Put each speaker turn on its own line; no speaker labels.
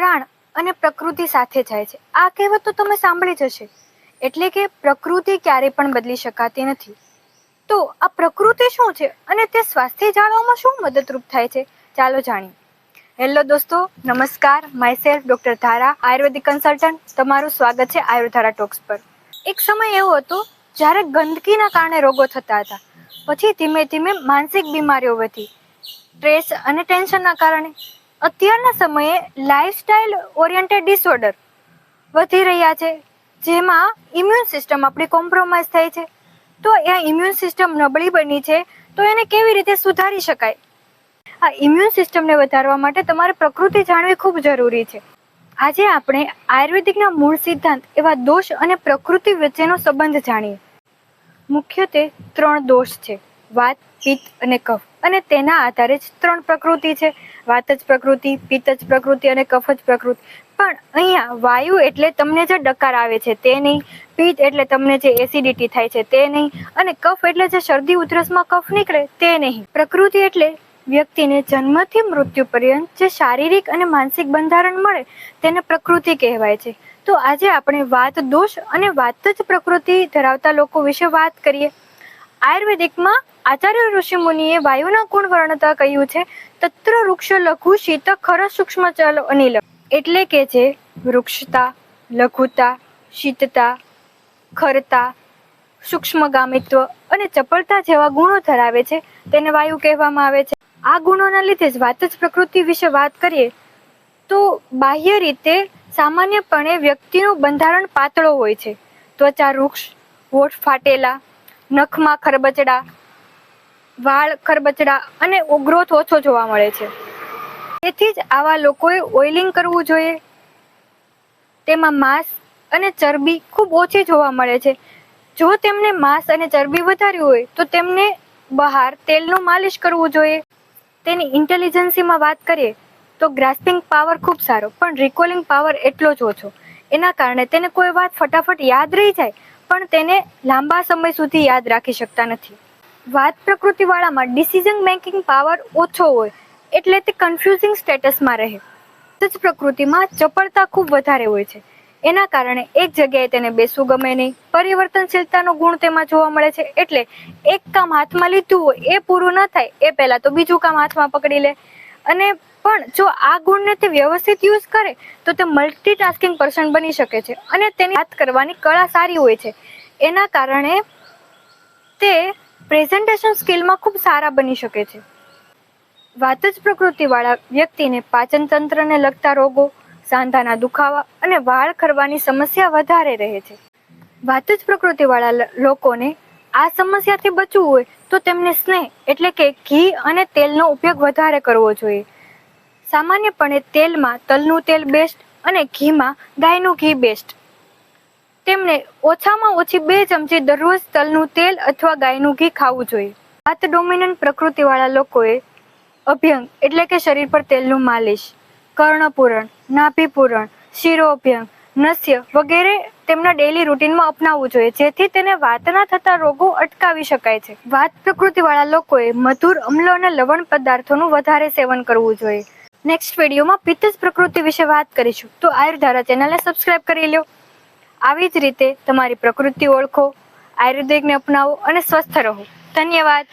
પ્રાણ અને પ્રકૃતિ સાથે જાય છે. આ કહેવત તો તમે સાંભળી જ હશે. એટલે કે પ્રકૃતિ ક્યારેય પણ બદલી શકાતી નથી. તો આ પ્રકૃતિ શું છે અને તે સ્વાસ્થ્ય જાળવવામાં શું મદદરૂપ થાય છે, ચાલો જાણીએ. હેલો દોસ્તો, નમસ્કાર. માયસેલ્ફ ડોક્ટર ધારા, આયુર્વેદિક કન્સલ્ટન્ટ. તમારું સ્વાગત છે આયુર્ધારા ટોક્સ પર. એક સમય એવો હતો જ્યારે ગંદકીના કારણે રોગો થતા હતા. પછી ધીમે ધીમે માનસિક બીમારીઓ વધી, સ્ટ્રેસ અને ટેન્શનના કારણે. અત્યારના સમયે લાઇફસ્ટાઇલ ઓરિએન્ટેડ ડિસઓર્ડર વધી રહ્યા છે, જેમાં ઇમ્યુન સિસ્ટમ આપણી કોમ્પ્રોમાઇઝ થઈ છે. તો એ ઇમ્યુન સિસ્ટમ નબળી બની છે, તો એને કેવી રીતે સુધારી શકાય? આ ઇમ્યુન સિસ્ટમને વધારવા માટે તમારે પ્રકૃતિ જાણવી ખૂબ જરૂરી છે. આજે આપણે આયુર્વેદિકના મૂળ સિદ્ધાંત એવા દોષ અને પ્રકૃતિ વચ્ચેનો સંબંધ જાણીએ. મુખ્યત્વે 3 દોષ છે: વાત, પિત્ત અને કફ. અને તેના આધારે જ 3 પ્રકૃતિ છે: વાત જ પ્રકૃતિ, પિત્ત જ પ્રકૃતિ અને કફ જ પ્રકૃતિ. પણ અહીંયા વાયુ એટલે તમને જે ડકાર આવે છે તે નહીં, પિત્ત એટલે તમને જે એસિડિટી થાય છે તે નહીં, અને કફ એટલે જે શરદી ઉધરસમાં કફ નીકળે તે નહીં. પ્રકૃતિ એટલે વ્યક્તિને જન્મથી મૃત્યુ પર્યંત જે શારીરિક અને માનસિક બંધારણ મળે તેને પ્રકૃતિ કહેવાય છે. તો આજે આપણે વાત દોષ અને વાત જ પ્રકૃતિ ધરાવતા લોકો વિશે વાત કરીએ. આયુર્વેદિકમાં આચાર્ય ઋષિમુનિએ વાયુના ગુણ વર્ણતા કહ્યું છે: તત્ર વૃક્ષ લઘુ શીત ખર સૂક્ષ્મ ચલ અનિલ. એટલે કે જે વૃક્ષતા, લઘુતા, શીતતા, ખરતા, સૂક્ષ્મગામિત્વ અને ચપળતા જેવા ગુણો ધરાવે છે તેને વાયુ કહેવામાં આવે છે. આ ગુણોના લીધે જ વાત જ પ્રકૃતિ વિશે વાત કરીએ તો બાહ્ય રીતે સામાન્યપણે વ્યક્તિનું બંધારણ પાતળો હોય છે. ત્વચા રૂક્ષ, હોઠ ફાટેલા, નખમાં ખરબચડા, વાળ ખરબચડા અને ગ્રોથ ઓછો જોવા મળે છે. તેથી જ આવા લોકોએ ઓઇલિંગ કરવું જોઈએ. તેમાં માંસ અને ચરબી ખૂબ ઓછી જોવા મળે છે. જો તેમને માંસ અને ચરબી વધારવી હોય તો તેમને બહાર તેલનું માલિશ કરવું જોઈએ. તેની ઇન્ટેલિજન્સીમાં વાત કરીએ તો ગ્રાસ્પિંગ પાવર ખૂબ સારો, પણ રિકોલિંગ પાવર એટલો જ ઓછો. એના કારણે તેને કોઈ વાત ફટાફટ યાદ રહી જાય, પણ તેને લાંબા સમય સુધી યાદ રાખી શકતા નથી. વાત પ્રકૃતિવાળામાં ડિસિઝન મેકિંગ પાવર ઓછો હોય એટલે તે કન્ફ્યુઝિંગ સ્ટેટસમાં રહે. જ પ્રકૃતિમાં ચપળતા ખૂબ વધારે હોય છે. એના કારણે એક જગ્યાએ તેને બેસવું ગમે નહીં. પરિવર્તનશીલતાનો ગુણ તેમાં જોવા મળે છે. એટલે એક કામ હાથમાં લીધું હોય એ પૂરું ન થાય એ પહેલા તો બીજું કામ હાથમાં પકડી લે. અને પણ જો આ ગુણને તે વ્યવસ્થિત યુઝ કરે તો તે મલ્ટીટાસ્કિંગ પર્સન બની શકે છે અને તેની વાત કરવાની કળા સારી હોય છે. એના કારણે તે પ્રેઝન્ટેશન સ્કિલમાં ખૂબ સારા બની શકે છે. વાત જ પ્રકૃતિવાળા વ્યક્તિને પાચન તંત્રને લગતા રોગો, સાંધાના દુખાવા અને વાળ ખરવાની સમસ્યા વધારે રહે છે. વાત જ પ્રકૃતિવાળા લોકોને આ સમસ્યાથી બચવું હોય તો તેમને સ્નેહ એટલે કે ઘી અને તેલનો ઉપયોગ વધારે કરવો જોઈએ. સામાન્યપણે તેલમાં તલનું તેલ બેસ્ટ અને ઘીમાં ગાયનું ઘી બેસ્ટ. તેમને ઓછામાં ઓછી 2 ચમચી દરરોજ તલનું તેલ અથવા ગાયનું ઘી ખાવું જોઈએ. વાત ડોમિનન્ટ પ્રકૃતિવાળા લોકોએ અભ્યંગ એટલે કે શરીર પર તેલનું માલિશ, કર્ણપૂરણ, નાભિપૂરણ, શિરોભ્યંગ, નસ્ય વગેરે તેમના ડેઇલી રૂટીનમાં અપનાવવું જોઈએ, જેથી તેને વાતના થતા રોગો અટકાવી શકાય છે. વાત પ્રકૃતિવાળા લોકોએ મધુર, અમ્લ અને લવણ પદાર્થોનું વધારે સેવન કરવું જોઈએ. નેક્સ્ટ વિડીયોમાં પિત્ત જ પ્રકૃતિ વિશે વાત કરીશું, તો આયુર્ધારા ચેનલને સબસ્ક્રાઇબ કરી લો. આવી જ રીતે તમારી પ્રકૃતિ ઓળખો, આયુર્વેદિકને અપનાવો અને સ્વસ્થ રહો. ધન્યવાદ.